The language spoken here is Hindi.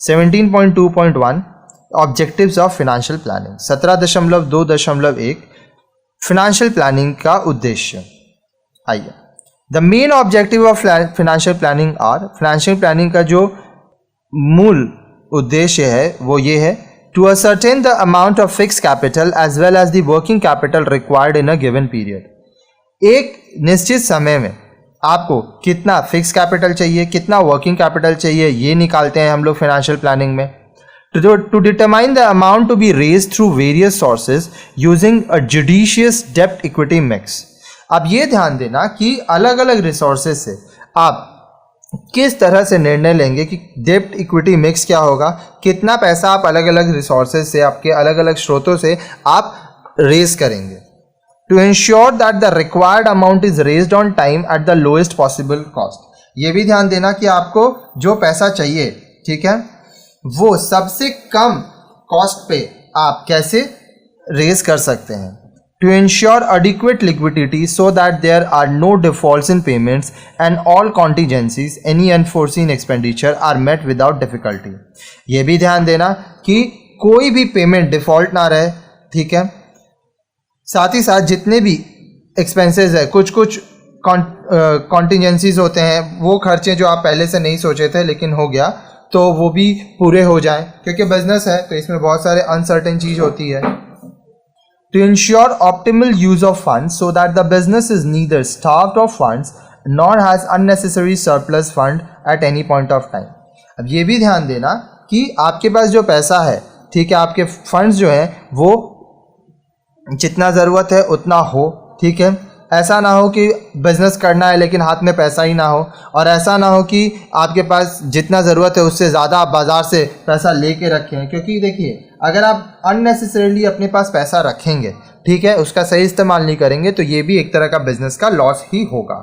17.2.1 objectives of financial planning, 17.2.1 financial planning का उद्देश्य। आइए, the main objective of financial planning are, financial planning का जो मूल उद्देश्य है वो ये है, to ascertain the amount of fix capital as well as the working capital required in a given period. एक निश्चित समय में आपको कितना फिक्स कैपिटल चाहिए, कितना वर्किंग कैपिटल चाहिए, ये निकालते हैं हम लोग फाइनेंशियल प्लानिंग में। To determine the amount to be raised through various sources using a judicious डेब्ट इक्विटी मिक्स। अब ये ध्यान देना कि अलग अलग रिसोर्सेज से आप किस तरह से निर्णय लेंगे कि डेब्ट इक्विटी मिक्स क्या होगा, कितना पैसा आप अलग अलग रिसोर्सेज से, आपके अलग अलग स्रोतों से आप रेज करेंगे। To ensure that the required amount is raised on time at the lowest possible cost. ये भी ध्यान देना कि आपको जो पैसा चाहिए, ठीक है, वो सबसे कम कॉस्ट पे आप कैसे रेज कर सकते हैं। To ensure adequate liquidity so that there are no defaults in payments and all contingencies, any unforeseen expenditure are met without difficulty। ये भी ध्यान देना कि कोई भी पेमेंट डिफॉल्ट ना रहे, ठीक है। साथ ही साथ जितने भी एक्सपेंसेस है, कुछ कुछ कॉन्टिजेंसीज होते हैं, वो खर्चे जो आप पहले से नहीं सोचे थे लेकिन हो गया, तो वो भी पूरे हो जाएं, क्योंकि बिजनेस है तो इसमें बहुत सारे अनसर्टेन चीज़ होती है। To ensure optimal use of funds so that the business is neither starved of funds nor has unnecessary surplus fund at any point of time। अब ये भी ध्यान देना कि आपके पास जो पैसा है, ठीक है, आपके फंड्स जो हैं वो जितना ज़रूरत है उतना हो, ठीक है। ऐसा ना हो कि बिज़नेस करना है लेकिन हाथ में पैसा ही ना हो, और ऐसा ना हो कि आपके पास जितना ज़रूरत है उससे ज़्यादा आप बाज़ार से पैसा लेके रखें, क्योंकि देखिए अगर आप अननेसेसरीली अपने पास पैसा रखेंगे, ठीक है, उसका सही इस्तेमाल नहीं करेंगे, तो ये भी एक तरह का बिजनेस का लॉस ही होगा।